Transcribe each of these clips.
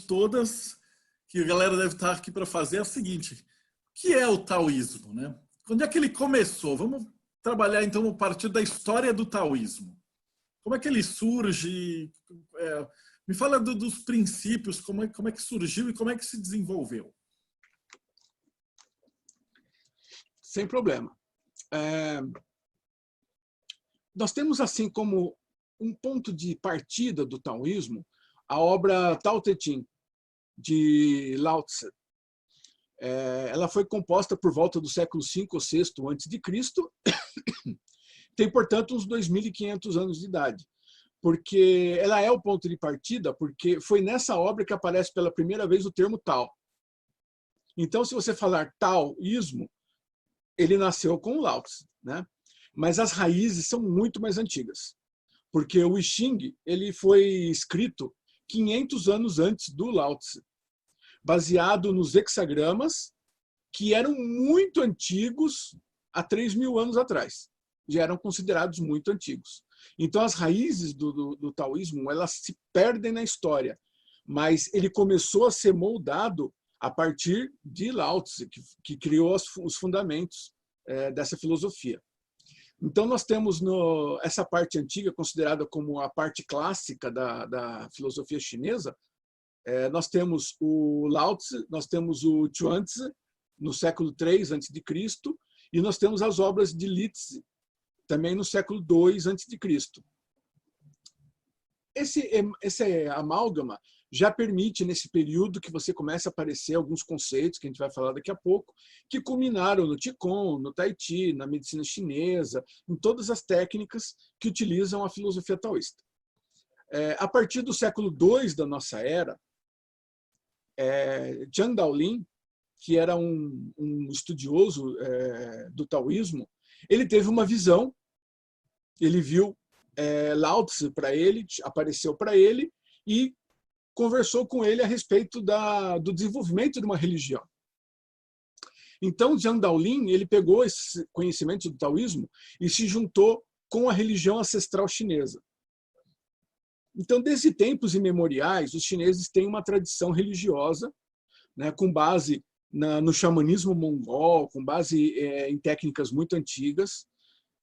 todas, que a galera deve estar aqui para fazer, é o seguinte: o que é o taoísmo, né? Quando é que ele começou? Vamos trabalhar, então, a partir da história do taoísmo. Como é que ele surge? Me fala dos princípios, como é que surgiu e como é que se desenvolveu. Sem problema. Nós temos, assim, como um ponto de partida do taoísmo, a obra Tao Te Ching, de Lao Tse. Ela foi composta por volta do século V ou VI a.C., tem, portanto, uns 2.500 anos de idade, porque ela é o ponto de partida, porque foi nessa obra que aparece pela primeira vez o termo Tao. Então, se você falar taoísmo, ele nasceu com o Lao Tse, né? Mas as raízes são muito mais antigas, porque o I Ching ele foi escrito 500 anos antes do Lao Tse, baseado nos hexagramas, que eram muito antigos há 3.000 anos atrás. Já eram considerados muito antigos. Então, as raízes do taoísmo elas se perdem na história, mas ele começou a ser moldado a partir de Lao Tse, que criou os fundamentos dessa filosofia. Então, nós temos essa parte antiga, considerada como a parte clássica da filosofia chinesa. Nós temos o Lao Tse, nós temos o Chuang-Tze, no século III a.C., e nós temos as obras de Li Tze, também no século II a.C. Esse amálgama já permite, nesse período, que você comece a aparecer alguns conceitos, que a gente vai falar daqui a pouco, que culminaram no Qigong, no Tai Chi, na medicina chinesa, em todas as técnicas que utilizam a filosofia taoísta. A partir do século II da nossa era, Zhang Daolin, que era um estudioso do taoísmo, ele teve uma visão, ele viu Lao Tse para ele, apareceu para ele e conversou com ele a respeito do desenvolvimento de uma religião. Então, Zhang Daolin ele pegou esse conhecimento do taoísmo e se juntou com a religião ancestral chinesa. Então, desde tempos imemoriais, os chineses têm uma tradição religiosa, né, com base no xamanismo mongol, com base em técnicas muito antigas,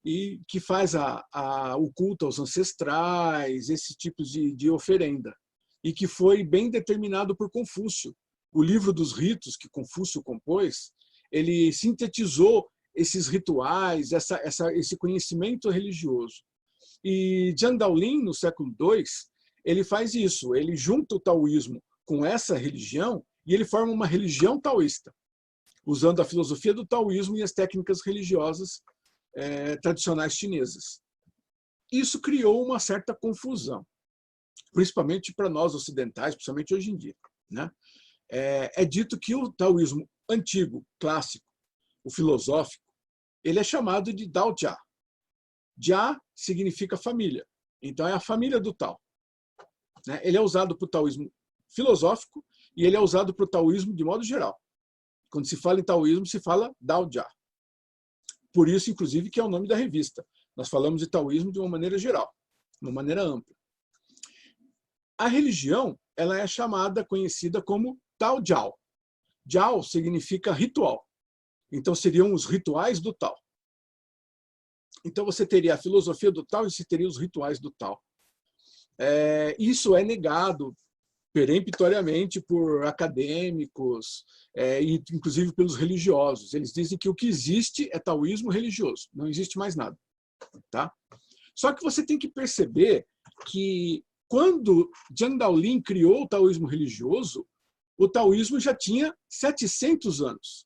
e que faz o culto aos ancestrais, esses tipos de oferenda, e que foi bem determinado por Confúcio. O livro dos ritos que Confúcio compôs, ele sintetizou esses rituais, esse conhecimento religioso. E Zhang Daolin, no século II, ele faz isso, ele junta o taoísmo com essa religião e ele forma uma religião taoísta, usando a filosofia do taoísmo e as técnicas religiosas tradicionais chinesas. Isso criou uma certa confusão, principalmente para nós ocidentais, principalmente hoje em dia, né? É dito que o taoísmo antigo, clássico, o filosófico, ele é chamado de Dao Jia. Jia significa família, então é a família do Tao. Ele é usado para o taoísmo filosófico e ele é usado para o taoísmo de modo geral. Quando se fala em taoísmo, se fala Dao Jia. Por isso, inclusive, que é o nome da revista. Nós falamos de taoísmo de uma maneira geral, de uma maneira ampla. A religião ela é conhecida como Tao Jiao. Jiao significa ritual. Então, seriam os rituais do Tao. Então, você teria a filosofia do Tao e você teria os rituais do Tao. Isso é negado peremptoriamente por acadêmicos e, inclusive, pelos religiosos. Eles dizem que o que existe é taoísmo religioso, não existe mais nada. Tá? Só que você tem que perceber que, quando Zhang Daolin criou o taoísmo religioso, o taoísmo já tinha 700 anos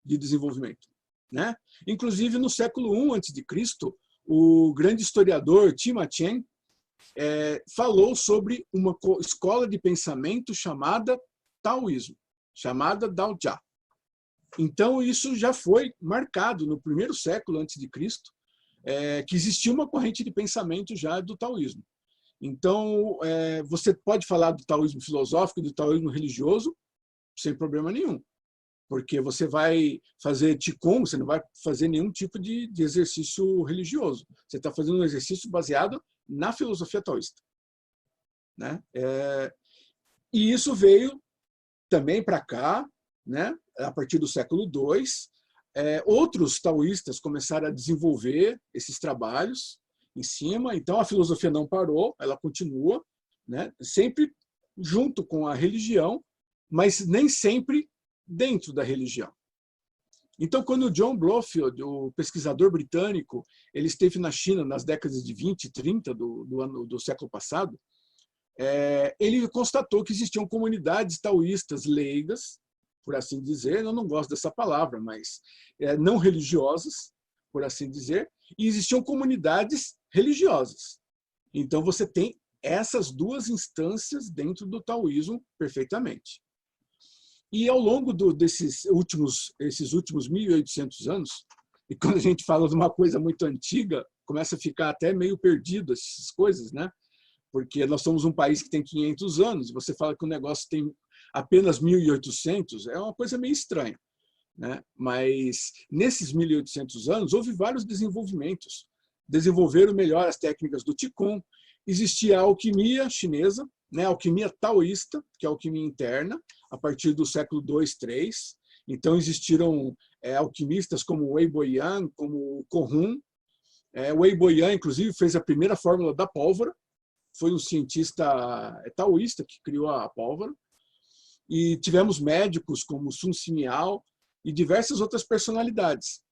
de desenvolvimento, né? Inclusive, no século I a.C., o grande historiador Tima Chen falou sobre uma escola de pensamento chamada taoísmo, chamada Dao Jia. Então, isso já foi marcado no primeiro século antes de Cristo, que existia uma corrente de pensamento já do taoísmo. Então, você pode falar do taoísmo filosófico e do taoísmo religioso sem problema nenhum, porque você vai fazer Qigong, você não vai fazer nenhum tipo de exercício religioso. Você está fazendo um exercício baseado na filosofia taoísta, né? E isso veio também para cá, né? A partir do século II. Outros taoístas começaram a desenvolver esses trabalhos em cima. Então, a filosofia não parou, ela continua, né? Sempre junto com a religião, mas nem sempre dentro da religião. Então, quando o John Blofeld, o pesquisador britânico, ele esteve na China nas décadas de 20 e 30 do século passado, ele constatou que existiam comunidades taoístas leigas, por assim dizer, eu não gosto dessa palavra, mas não religiosas, por assim dizer, e existiam comunidades religiosas. Então, você tem essas duas instâncias dentro do taoísmo perfeitamente. E ao longo desses últimos 1.800 anos, e quando a gente fala de uma coisa muito antiga, começa a ficar até meio perdido essas coisas, né? Porque nós somos um país que tem 500 anos, e você fala que o negócio tem apenas 1.800, é uma coisa meio estranha, né? Mas nesses 1.800 anos houve vários desenvolvimentos. Desenvolveram melhor as técnicas do Qigong, existia a alquimia chinesa, né? A alquimia taoísta, que é a alquimia interna, a partir do século II, III. Então existiram alquimistas como Wei Boyan, como Kohun. Wei Boyan, inclusive, fez a primeira fórmula da pólvora, foi um cientista taoísta que criou a pólvora. E tivemos médicos como Sun Simiao e diversas outras personalidades.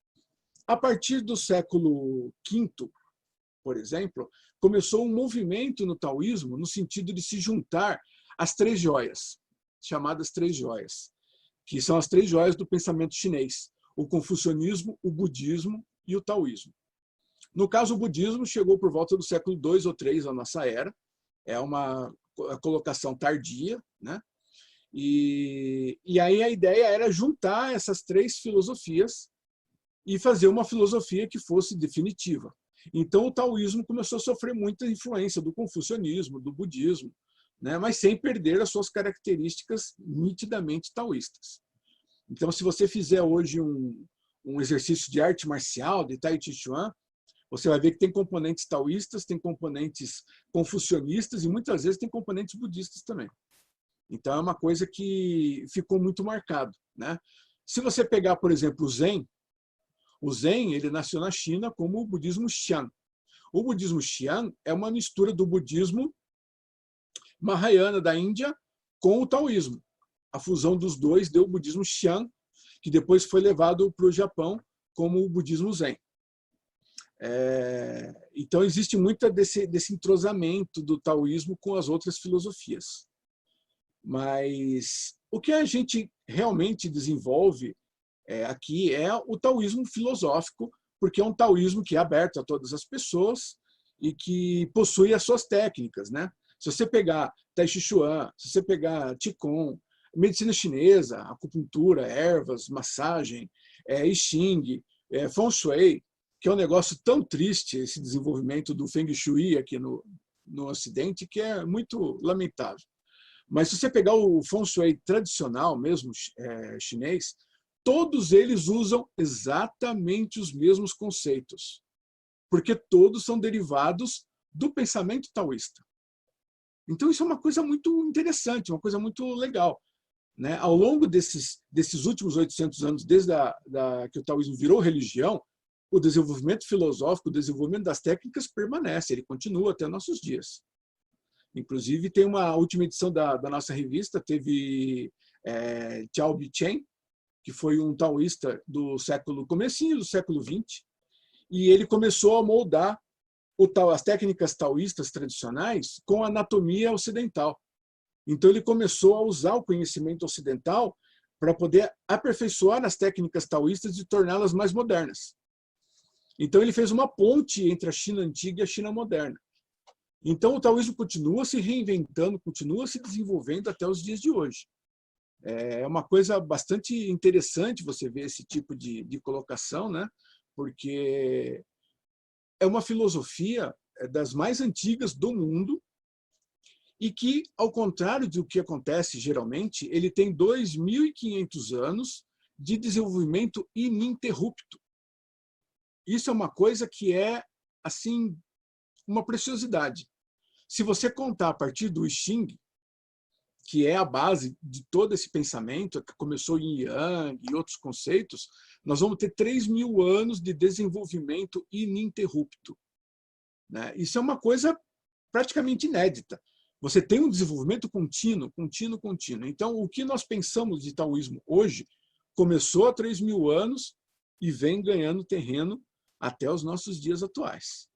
A partir do século V, por exemplo, começou um movimento no taoísmo no sentido de se juntar às três joias, chamadas três joias, que são as três joias do pensamento chinês: o confucionismo, o budismo e o taoísmo. No caso, o budismo chegou por volta do século II ou III da nossa era, é uma colocação tardia, né? E aí a ideia era juntar essas três filosofias e fazer uma filosofia que fosse definitiva. Então, o taoísmo começou a sofrer muita influência do confucionismo, do budismo, né? Mas sem perder as suas características nitidamente taoístas. Então, se você fizer hoje um exercício de arte marcial, de Tai Chi Chuan, você vai ver que tem componentes taoístas, tem componentes confucionistas e muitas vezes tem componentes budistas também. Então, é uma coisa que ficou muito marcado, né? Se você pegar, por exemplo, o Zen ele nasceu na China como o budismo Xian. O budismo Xian é uma mistura do budismo Mahayana da Índia com o taoísmo. A fusão dos dois deu o budismo Xian, que depois foi levado para o Japão como o budismo Zen. Então, existe muito desse entrosamento do taoísmo com as outras filosofias. Mas o que a gente realmente desenvolve aqui é o taoísmo filosófico, porque é um taoísmo que é aberto a todas as pessoas e que possui as suas técnicas, né? Se você pegar Tai Chi Chuan, se você pegar Qigong, medicina chinesa, acupuntura, ervas, massagem, I Ching, Feng Shui, que é um negócio tão triste, esse desenvolvimento do Feng Shui aqui no Ocidente, que é muito lamentável. Mas se você pegar o Feng Shui tradicional mesmo, chinês, todos eles usam exatamente os mesmos conceitos, porque todos são derivados do pensamento taoísta. Então isso é uma coisa muito interessante, uma coisa muito legal, né? Ao longo desses últimos 800 anos, desde que o taoísmo virou religião, o desenvolvimento filosófico, o desenvolvimento das técnicas permanece, ele continua até nossos dias. Inclusive, tem uma última edição da nossa revista, teve Chao Bichen, que foi um taoísta comecinho do século XX, e ele começou a moldar as técnicas taoístas tradicionais com a anatomia ocidental. Então, ele começou a usar o conhecimento ocidental para poder aperfeiçoar as técnicas taoístas e torná-las mais modernas. Então, ele fez uma ponte entre a China antiga e a China moderna. Então, o taoísmo continua se reinventando, continua se desenvolvendo até os dias de hoje. É uma coisa bastante interessante você ver esse tipo de colocação, né? Porque é uma filosofia das mais antigas do mundo e que, ao contrário do que acontece geralmente, ele tem 2.500 anos de desenvolvimento ininterrupto. Isso é uma coisa que é, assim, uma preciosidade. Se você contar a partir do I Ching, que é a base de todo esse pensamento, que começou em Yang e outros conceitos, nós vamos ter 3.000 anos de desenvolvimento ininterrupto, né? Isso é uma coisa praticamente inédita. Você tem um desenvolvimento contínuo, contínuo, contínuo. Então, o que nós pensamos de taoísmo hoje começou há 3.000 anos e vem ganhando terreno até os nossos dias atuais.